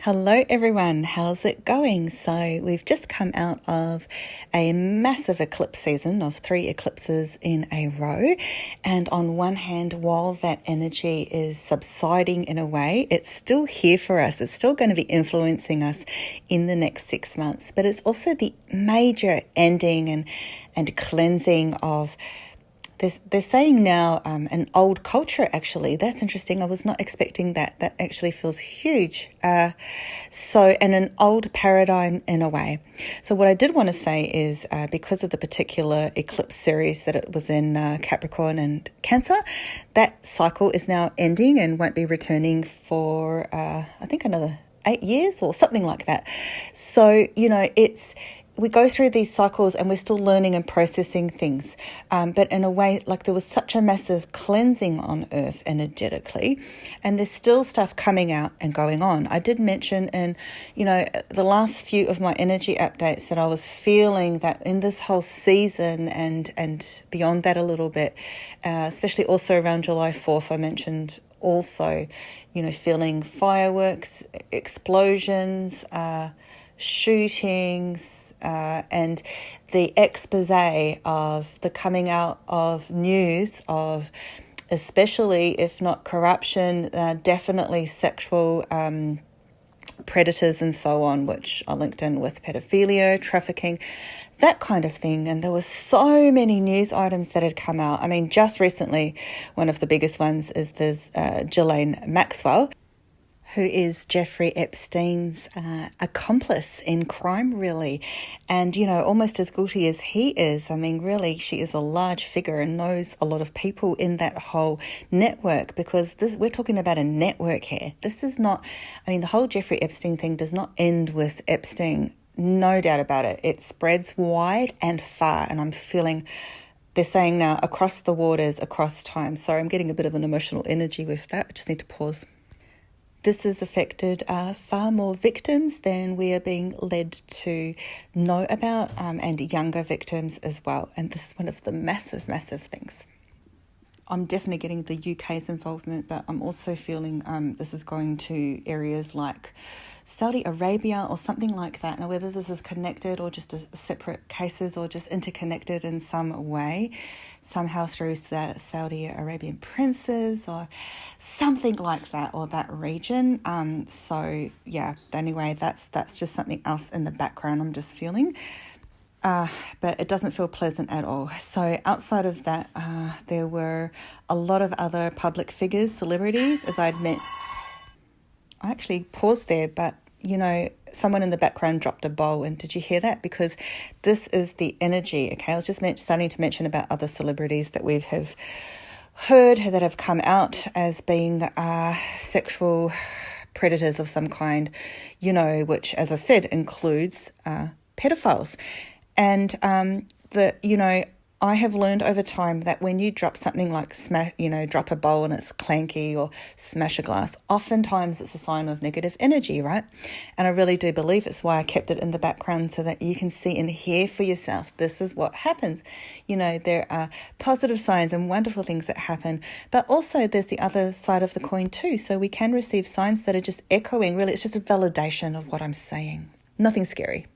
Hello everyone, how's it going? So we've just come out of a massive eclipse season of 3 eclipses in a row, and on one hand, while that energy is subsiding in a way, it's still here for us. It's still going to be influencing us in the next 6 months, but it's also the major ending and cleansing of they're saying now an old culture, actually. That's interesting. I was not expecting that. That actually feels huge. And an old paradigm in a way. So what I did want to say is because of the particular eclipse series that it was in Capricorn and Cancer, that cycle is now ending and won't be returning for, I think, another 8 years or something like that. So, we go through these cycles and we're still learning and processing things. But in a way, like there was such a massive cleansing on Earth energetically, and there's still stuff coming out and going on. I did mention in, the last few of my energy updates that I was feeling that in this whole season and beyond that a little bit, especially also around July 4th, I mentioned also, feeling fireworks, explosions, shootings, and the expose of the coming out of news of, especially if not corruption, definitely sexual predators and so on, which I linked in with pedophilia, trafficking, that kind of thing. And there were so many news items that had come out. I mean, just recently, one of the biggest ones is this Ghislaine Maxwell, who is Jeffrey Epstein's accomplice in crime, really. And, almost as guilty as he is. I mean, really, she is a large figure and knows a lot of people in that whole network, because we're talking about a network here. This is not, the whole Jeffrey Epstein thing does not end with Epstein, no doubt about it. It spreads wide and far, and I'm feeling, they're saying now, across the waters, across time. Sorry, I'm getting a bit of an emotional energy with that. I just need to pause. This has affected far more victims than we are being led to know about, and younger victims as well. And this is one of the massive, massive things. I'm definitely getting the UK's involvement, but I'm also feeling this is going to areas like Saudi Arabia or something like that. Now, whether this is connected or just separate cases or just interconnected in some way, somehow through Saudi Arabian princes or something like that, or that region. So yeah, anyway, that's just something else in the background I'm just feeling. But it doesn't feel pleasant at all. So outside of that, there were a lot of other public figures, celebrities, as I'd met. I actually paused there, but, someone in the background dropped a bowl. And did you hear that? Because this is the energy, okay? I was just starting to mention about other celebrities that we have heard that have come out as being sexual predators of some kind, which, as I said, includes pedophiles. And I have learned over time that when you drop something like drop a bowl and it's clanky, or smash a glass, oftentimes it's a sign of negative energy, right? And I really do believe it's why I kept it in the background, so that you can see and hear for yourself. This is what happens. There are positive signs and wonderful things that happen, but also there's the other side of the coin too. So we can receive signs that are just echoing. Really, it's just a validation of what I'm saying. Nothing scary.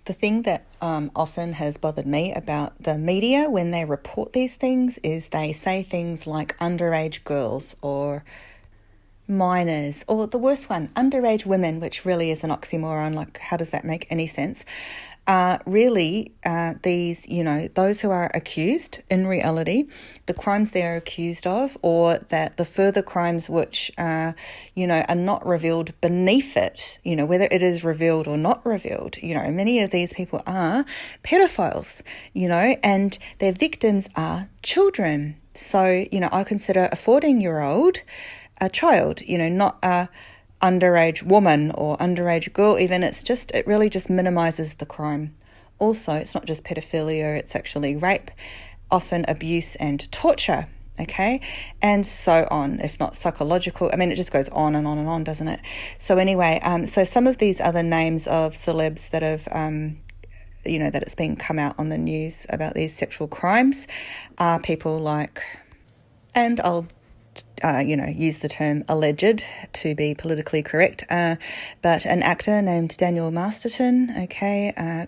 The thing that often has bothered me about the media when they report these things is they say things like underage girls or minors, or the worst one, underage women, which really is an oxymoron. Like, how does that make any sense? These, those who are accused, in reality, the crimes they are accused of, or that the further crimes which, are not revealed beneath it, whether it is revealed or not revealed, many of these people are pedophiles, and their victims are children. So, I consider a 14-year-old a child, not a underage woman or underage girl even. It really just minimizes the crime. Also, it's not just pedophilia, it's actually rape, often abuse and torture, okay, and so on, if not psychological. It just goes on and on and on, doesn't it? So anyway, so some of these other names of celebs that have that it's been come out on the news about these sexual crimes are people like, and I'll use the term alleged to be politically correct, but an actor named Daniel Masterton,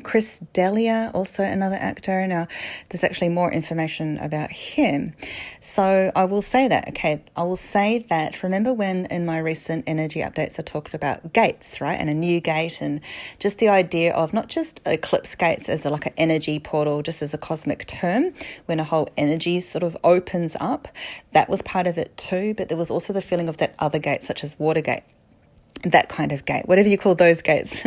Chris D'Elia, also another actor. Now, there's actually more information about him. So I will say that, remember when in my recent energy updates I talked about gates, right, and a new gate, and just the idea of not just eclipse gates as like an energy portal, just as a cosmic term, when a whole energy sort of opens up. That was part of it too, but there was also the feeling of that other gate, such as Watergate, that kind of gate, whatever you call those gates,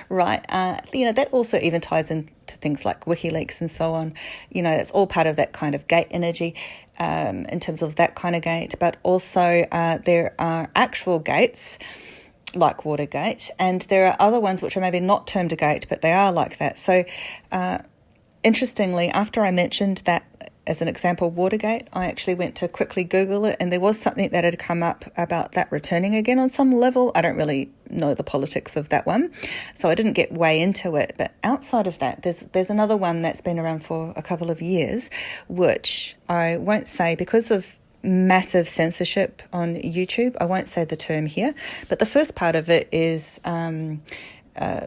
right? That also even ties into things like WikiLeaks and so on. It's all part of that kind of gate energy, in terms of that kind of gate. But also there are actual gates like Watergate, and there are other ones which are maybe not termed a gate, but they are like that. So interestingly, after I mentioned that as an example, Watergate, I actually went to quickly Google it, and there was something that had come up about that returning again on some level. I don't really know the politics of that one, so I didn't get way into it. But outside of that, there's another one that's been around for a couple of years, which I won't say because of massive censorship on YouTube. I won't say the term here, but the first part of it is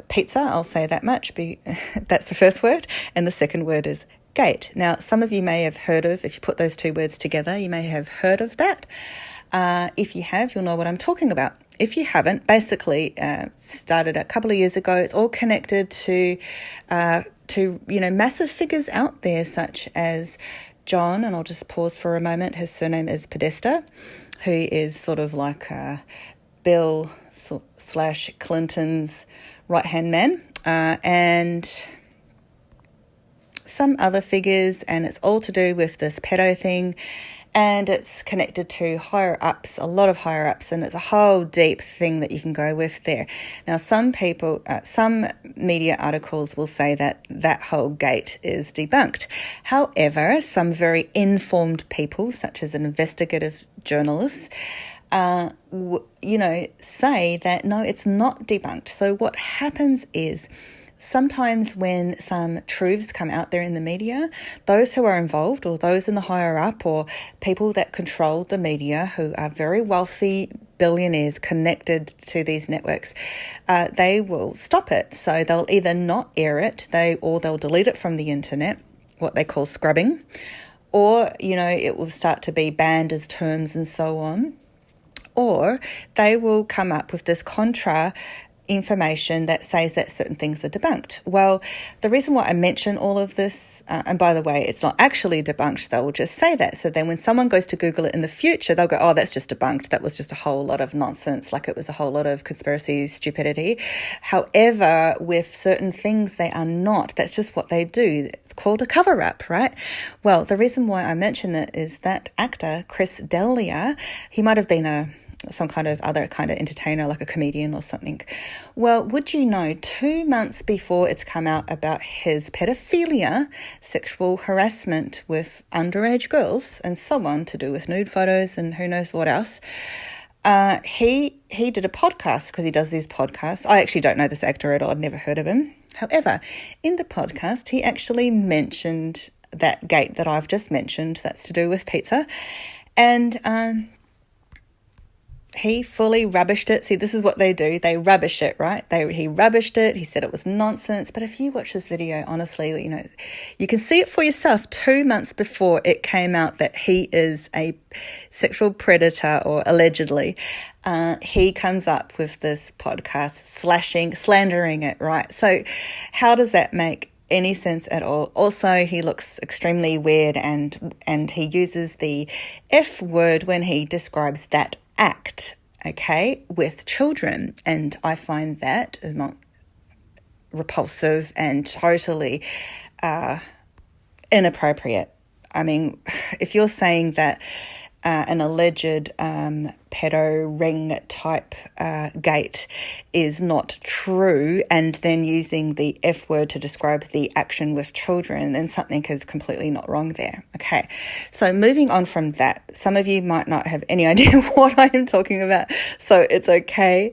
pizza. I'll say that much. That's the first word, and the second word is gate. Now, some of you may have heard of, if you put those two words together, you may have heard of that. If you have, you'll know what I'm talking about. If you haven't, basically started a couple of years ago. It's all connected to massive figures out there, such as John, and I'll just pause for a moment. His surname is Podesta, who is sort of like Bill / Clinton's right-hand man, and some other figures, and it's all to do with this pedo thing, and it's connected to higher ups, a lot of higher ups, and it's a whole deep thing that you can go with there. Now, some people, some media articles will say that whole gate is debunked. However, some very informed people, such as investigative journalists, say that no, it's not debunked. So what happens is, sometimes when some truths come out there in the media, those who are involved, or those in the higher up, or people that control the media who are very wealthy billionaires connected to these networks, they will stop it. So they'll either not air it, or they'll delete it from the internet, what they call scrubbing, or, it will start to be banned as terms and so on. Or they will come up with this contra information that says that certain things are debunked. Well, the reason why I mention all of this, and by the way, it's not actually debunked, they will just say that. So then when someone goes to Google it in the future, they'll go, oh, that's just debunked. That was just a whole lot of nonsense, like it was a whole lot of conspiracy stupidity. However, with certain things, they are not. That's just what they do. It's called a cover-up, right? Well, the reason why I mention it is that actor, Chris D'Elia, he might have been some kind of other kind of entertainer, like a comedian or something. Well, would you know, 2 months before it's come out about his pedophilia, sexual harassment with underage girls and so on, to do with nude photos and who knows what else, he did a podcast, because he does these podcasts. I actually don't know this actor at all. I'd never heard of him. However, in the podcast, he actually mentioned that gate that I've just mentioned, that's to do with pizza. And he fully rubbished it. See, this is what they do. They rubbish it, right? He rubbished it. He said it was nonsense. But if you watch this video, honestly, you can see it for yourself. 2 months before it came out that he is a sexual predator, or allegedly, he comes up with this podcast slandering it, right? So how does that make any sense at all? Also, he looks extremely weird, and he uses the F word when he describes that act, with children, and I find that not repulsive and totally inappropriate. I mean, if you're saying that an alleged pedo ring type gate is not true, and then using the F word to describe the action with children, then something is completely not wrong there. Okay, so moving on from that, some of you might not have any idea what I am talking about, so it's okay,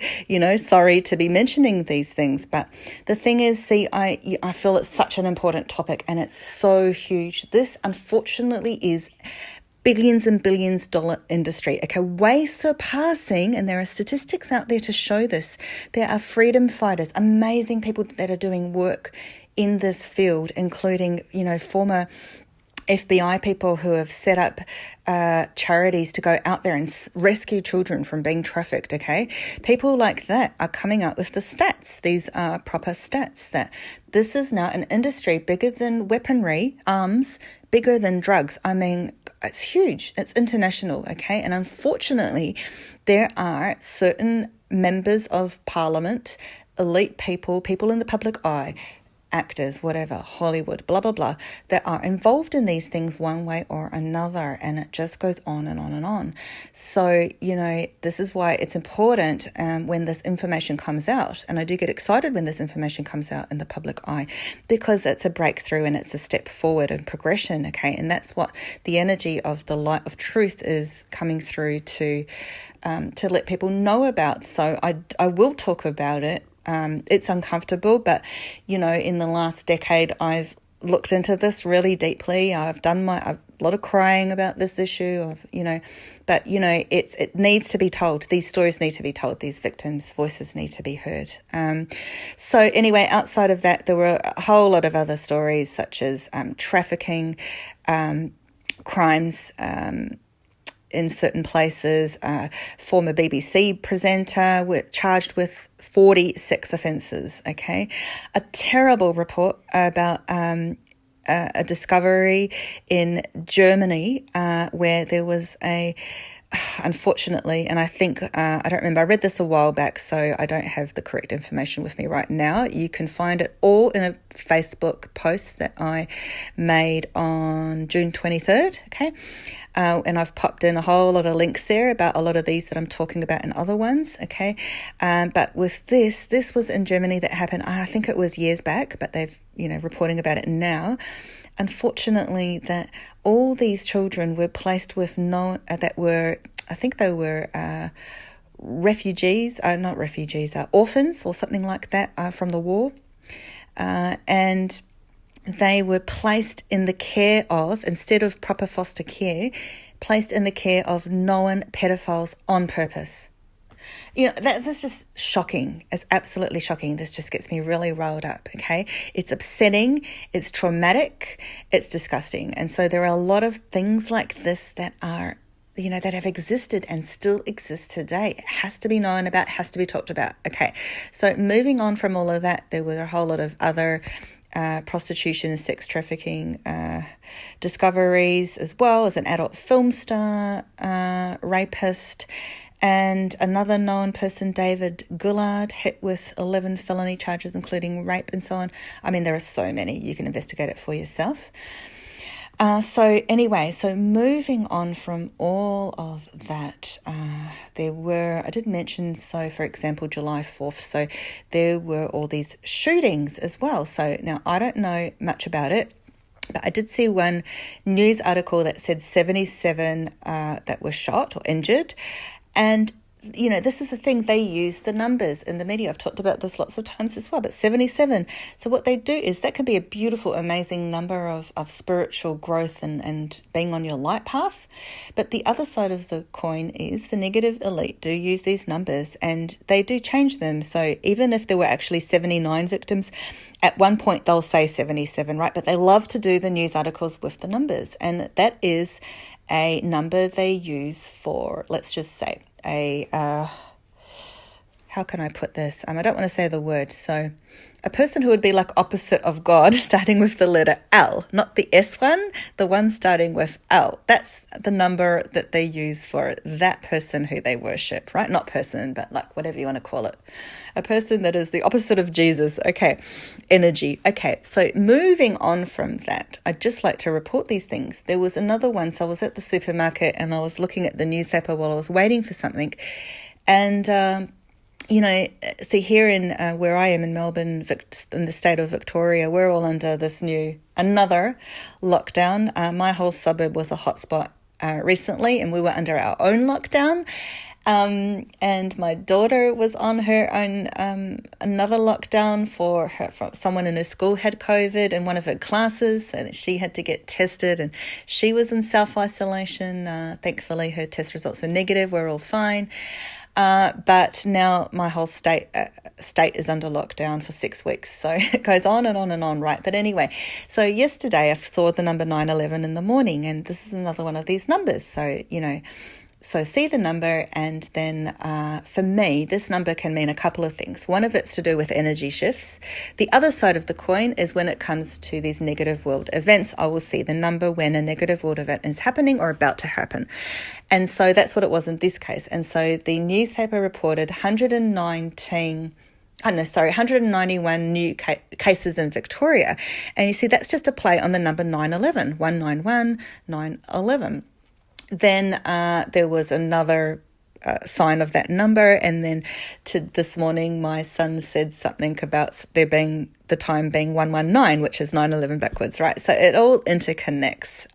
sorry to be mentioning these things, but the thing is, see, I feel it's such an important topic, and it's so huge. This, unfortunately, is billions and billions dollar industry, okay, way surpassing, and there are statistics out there to show this. There are freedom fighters, amazing people that are doing work in this field, including, former FBI people who have set up charities to go out there and rescue children from being trafficked, okay? People like that are coming out with the stats. These are proper stats that this is now an industry bigger than weaponry, arms, bigger than drugs. I mean, it's huge. It's international, okay? And unfortunately, there are certain members of parliament, elite people, people in the public eye, actors, whatever, Hollywood, blah, blah, blah, that are involved in these things one way or another. And it just goes on and on and on. So, this is why it's important when this information comes out. And I do get excited when this information comes out in the public eye, because it's a breakthrough and it's a step forward and progression, okay? And that's what the energy of the light of truth is coming through to let people know about. So I will talk about it. It's uncomfortable, but, in the last decade, I've looked into this really deeply. I've done a lot of crying about this issue, but, it needs to be told. These stories need to be told. These victims' voices need to be heard. So anyway, outside of that, there were a whole lot of other stories, such as trafficking, crimes, in certain places. Former BBC presenter were charged with 40 sex offences, okay? A terrible report about a discovery in Germany where there was unfortunately, and I think, I don't remember, I read this a while back, so I don't have the correct information with me right now. You can find it all in a Facebook post that I made on June 23rd, okay? And I've popped in a whole lot of links there about a lot of these that I'm talking about and other ones, okay? But with this was in Germany that happened, I think it was years back, but they've, reporting about it now. Unfortunately, that all these children were placed with orphans or something like that from the war. And they were placed in the care of, instead of proper foster care, placed in the care of known pedophiles on purpose. That's just shocking. It's absolutely shocking. This just gets me really riled up, okay? It's upsetting, it's traumatic, it's disgusting. And so there are a lot of things like this that are, that have existed and still exist today. It has to be known about, has to be talked about, okay? So moving on from all of that, there were a whole lot of other prostitution and sex trafficking discoveries, as well as an adult film star, rapist, and another known person, David Goulard, hit with 11 felony charges, including rape and so on. I mean, there are so many. You can investigate it for yourself. So moving on from all of that, I did mention, so for example, July 4th, so there were all these shootings as well. So now I don't know much about it, but I did see one news article that said 77 that were shot or injured. And this is the thing, they use the numbers in the media. I've talked about this lots of times as well, but 77. So what they do is that can be a beautiful, amazing number of spiritual growth and being on your light path. But the other side of the coin is the negative elite do use these numbers and they do change them. So even if there were actually 79 victims, at one point they'll say 77, right? But they love to do the news articles with the numbers. And that is a number they use for, let's just say, how can I put this? I don't want to say the word. So a person who would be like opposite of God, starting with the letter L, not the S one, the one starting with L. That's the number that they use for that person who they worship, right? Not person, but like whatever you want to call it. A person that is the opposite of Jesus. Okay, energy. Okay, so moving on from that, I'd just like to report these things. There was another one. So I was at the supermarket and I was looking at the newspaper while I was waiting for something. And, see here in where I am in Melbourne, in the state of Victoria, we're all under this another lockdown. My whole suburb was a hotspot recently, and we were under our own lockdown. And my daughter was on her own another lockdown for someone in her school had COVID in one of her classes, so she had to get tested, and she was in self-isolation. Thankfully, her test results were negative. We're all fine. But now my whole state is under lockdown for 6 weeks. So it goes on and on and on, right? But anyway, so yesterday I saw the number 911 in the morning, and this is another one of these numbers. So, so see the number, and then for me, this number can mean a couple of things. One of it's to do with energy shifts. The other side of the coin is when it comes to these negative world events, I will see the number when a negative world event is happening or about to happen. And so that's what it was in this case. And so the newspaper reported 191 new cases in Victoria. And you see, that's just a play on the number 911, 191, 911. Then there was another sign of that number, and then this morning my son said something about there being the time being 119, which is 911 backwards, right? So it all interconnects,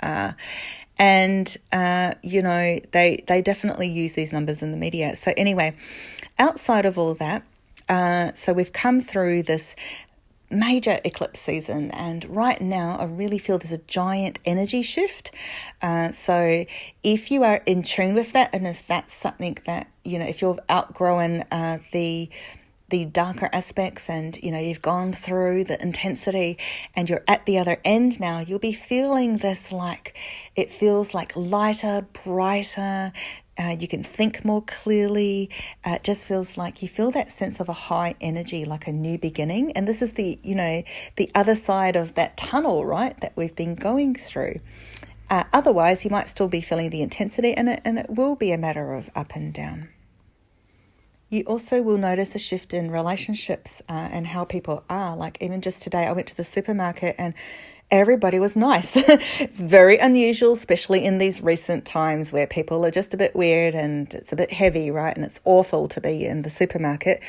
and they definitely use these numbers in the media. So anyway, outside of all that, so we've come through this major eclipse season, and right now I really feel there's a giant energy shift. So if you are in tune with that, and if that's something that, if you've outgrown the darker aspects, and you've gone through the intensity and you're at the other end now, you'll be feeling this, like it feels like lighter, brighter. You can think more clearly. It just feels like you feel that sense of a high energy, like a new beginning. And this is the other side of that tunnel, right, that we've been going through. Otherwise, you might still be feeling the intensity, and it will be a matter of up and down. You also will notice a shift in relationships and how people are. Like even just today, I went to the supermarket and everybody was nice. It's very unusual, especially in these recent times where people are just a bit weird and it's a bit heavy, right? And it's awful to be in the supermarket,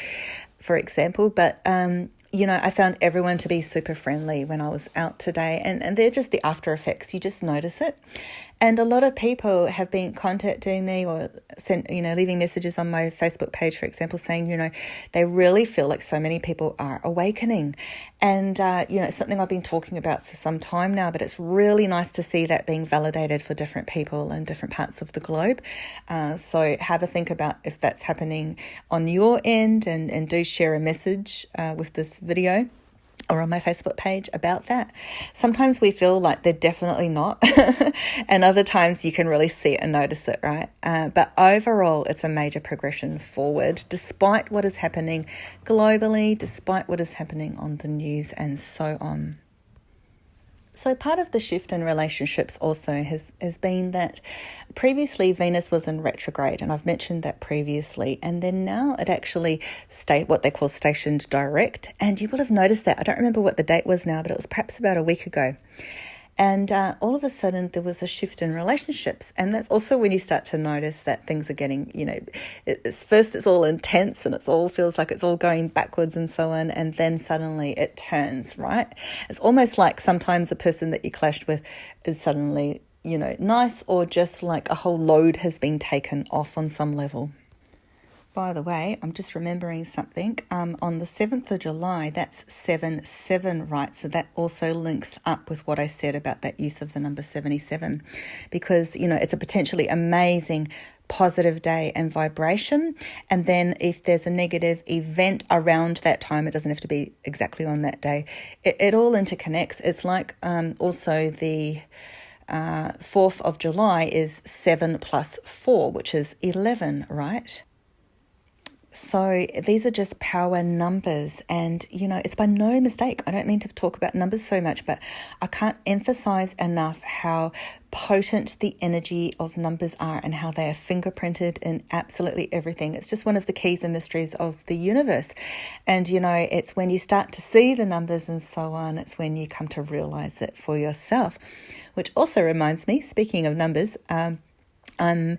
for example. But, I found everyone to be super friendly when I was out today. And they're just the after effects. You just notice it. And a lot of people have been contacting me or leaving messages on my Facebook page, for example, saying, they really feel like so many people are awakening. And, it's something I've been talking about for some time now, but it's really nice to see that being validated for different people in different parts of the globe. So have a think about if that's happening on your end, and do share a message with this video or on my Facebook page about that. Sometimes we feel like they're definitely not, and other times you can really see it and notice it, right? But overall, it's a major progression forward, despite what is happening globally, despite what is happening on the news, and so on. So part of the shift in relationships also has been that previously Venus was in retrograde, and I've mentioned that previously, and then now it actually what they call stationed direct, and you will have noticed that. I don't remember what the date was now, but it was perhaps about a week ago. And all of a sudden there was a shift in relationships. And that's also when you start to notice that things are getting, it's all intense and it all feels like it's all going backwards and so on. And then suddenly it turns, right? It's almost like sometimes the person that you clashed with is suddenly, nice, or just like a whole load has been taken off on some level. By the way, I'm just remembering something. On the 7th of July, that's 7-7, right? So that also links up with what I said about that use of the number 77, because, it's a potentially amazing positive day and vibration. And then if there's a negative event around that time, it doesn't have to be exactly on that day. It all interconnects. It's like also the 4th of July is 7 plus 4, which is 11, right? So these are just power numbers, and, it's by no mistake. I don't mean to talk about numbers so much, but I can't emphasize enough how potent the energy of numbers are and how they are fingerprinted in absolutely everything. It's just one of the keys and mysteries of the universe. And, it's when you start to see the numbers and so on, it's when you come to realize it for yourself, which also reminds me, speaking of numbers, I'm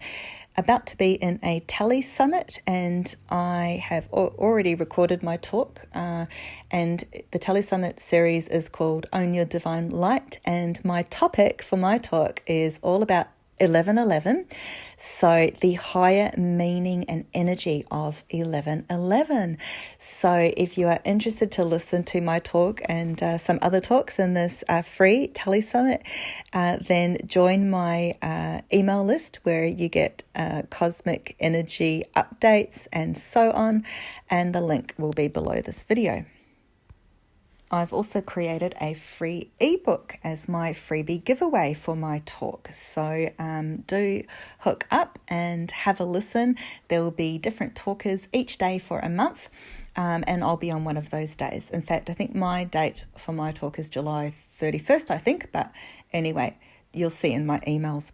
about to be in a Telesummit, and I have already recorded my talk, and the Telesummit series is called Own Your Divine Light, and my topic for my talk is all about 1111. So the higher meaning and energy of 1111. So if you are interested to listen to my talk and some other talks in this free Telesummit, then join my email list where you get cosmic energy updates and so on. And the link will be below this video. I've also created a free ebook as my freebie giveaway for my talk. So do hook up and have a listen. There will be different talkers each day for a month, and I'll be on one of those days. In fact, I think my date for my talk is July 31st, I think. But anyway, you'll see in my emails.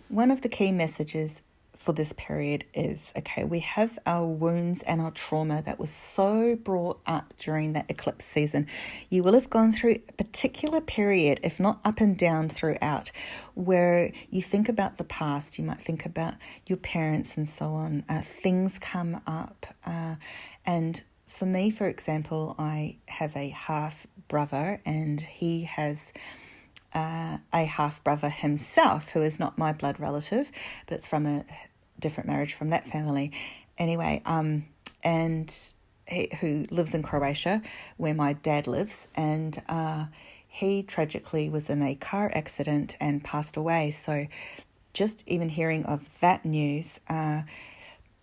One of the key messages for this period is, okay, we have our wounds and our trauma that was so brought up during that eclipse season. You will have gone through a particular period, if not up and down throughout, where you think about the past. You might think about your parents and so on. Things come up. And for me, for example, I have a half brother, and he has a half brother himself who is not my blood relative, but it's from a different marriage from that family. Anyway, and who lives in Croatia, where my dad lives, and he tragically was in a car accident and passed away. So just even hearing of that news,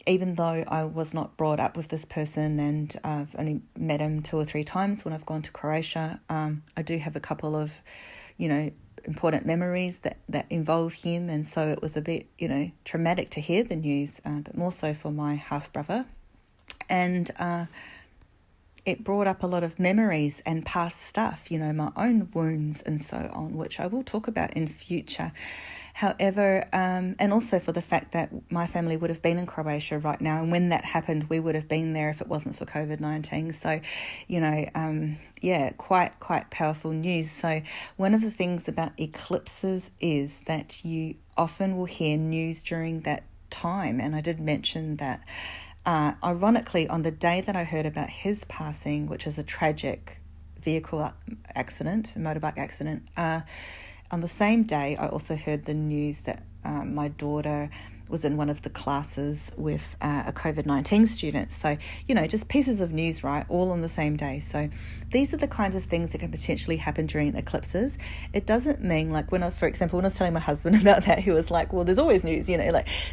even though I was not brought up with this person and I've only met him 2 or 3 times when I've gone to Croatia, I do have a couple of, important memories that involve him. And so it was a bit, traumatic to hear the news, but more so for my half-brother. And it brought up a lot of memories and past stuff, my own wounds and so on, which I will talk about in future. However, and also for the fact that my family would have been in Croatia right now, and when that happened, we would have been there if it wasn't for COVID-19. So, quite powerful news. So one of the things about eclipses is that you often will hear news during that time, and I did mention that. Ironically, on the day that I heard about his passing, which is a tragic vehicle accident, a motorbike accident, on the same day, I also heard the news that my daughter was in one of the classes with a COVID-19 student. So, just pieces of news, right? All on the same day. So these are the kinds of things that can potentially happen during eclipses. It doesn't mean for example, when I was telling my husband about that, he was like, well, there's always news,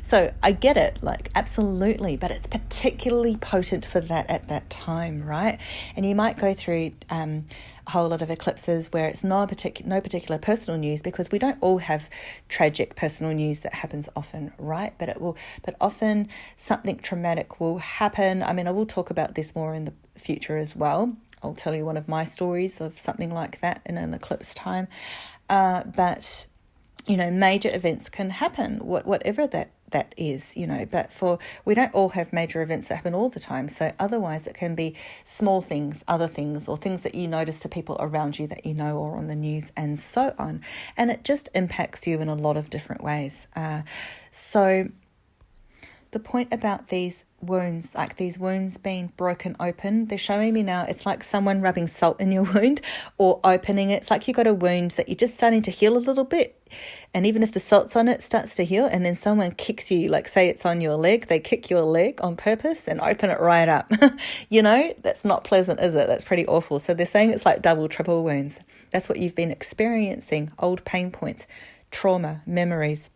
so I get it, absolutely, but it's particularly potent for that at that time, right? And you might go through a whole lot of eclipses where it's no particular personal news, because we don't all have tragic personal news that happens often, right? But often something traumatic will happen. I mean, I will talk about this more in the future as well. I'll tell you one of my stories of something like that in an eclipse time. But major events can happen, whatever that is, but we don't all have major events that happen all the time. So otherwise it can be small things, other things, or things that you notice to people around you that or on the news and so on. And it just impacts you in a lot of different ways. So the point about these wounds, these wounds being broken open, they're showing me now it's like someone rubbing salt in your wound or opening it. It's like you got a wound that you're just starting to heal a little bit. And even if the salt's on it, starts to heal, and then someone kicks you, say it's on your leg, they kick your leg on purpose and open it right up. That's not pleasant, is it? That's pretty awful. So they're saying it's like double, triple wounds. That's what you've been experiencing, old pain points, trauma, memories,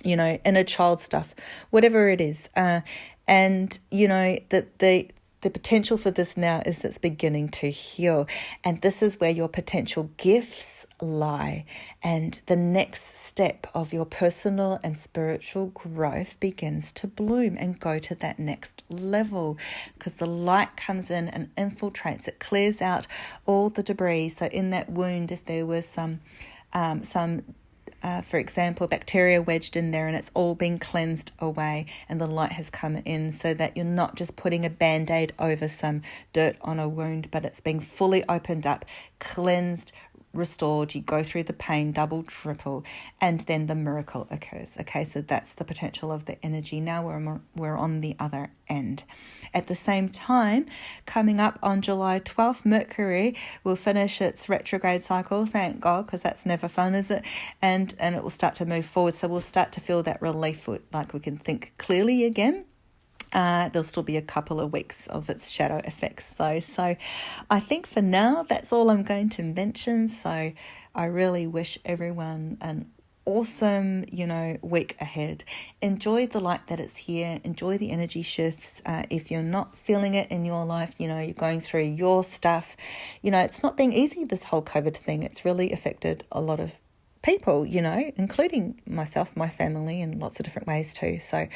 inner child stuff, whatever it is. And that the potential for this now is that's beginning to heal. And this is where your potential gifts lie. And the next step of your personal and spiritual growth begins to bloom and go to that next level, because the light comes in and infiltrates. It clears out all the debris. So in that wound, if there was some for example, bacteria wedged in there, and it's all been cleansed away, and the light has come in, so that you're not just putting a band-aid over some dirt on a wound, but it's being fully opened up, cleansed, restored, you go through the pain, double, triple, and then the miracle occurs. Okay, so that's the potential of the energy. Now we're on the other end. At the same time, coming up on July 12th, Mercury will finish its retrograde cycle, thank God, because that's never fun, is it? And it will start to move forward. So we'll start to feel that relief, like we can think clearly again. There'll still be a couple of weeks of its shadow effects though. So I think for now, that's all I'm going to mention. So I really wish everyone an awesome, week ahead. Enjoy the light that is here. Enjoy the energy shifts. If you're not feeling it in your life, you're going through your stuff. It's not been easy, this whole COVID thing. It's really affected a lot of people, including myself, my family, in lots of different ways too. So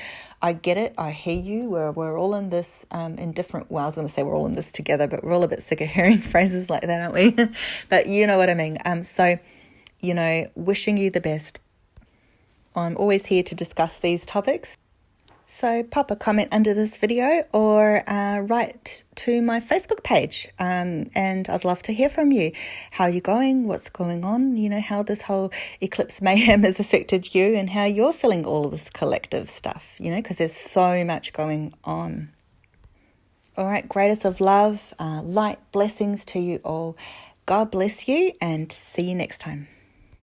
I get it. I hear you. We're all in this in different, well, I was going to say we're all in this together, but we're all a bit sick of hearing phrases like that, aren't we? But you know what I mean. So, wishing you the best. I'm always here to discuss these topics. So pop a comment under this video or write to my Facebook page, and I'd love to hear from you. How are you going? What's going on? How this whole eclipse mayhem has affected you and how you're feeling all of this collective stuff, because there's so much going on. All right, greatest of love, light, blessings to you all. God bless you and see you next time.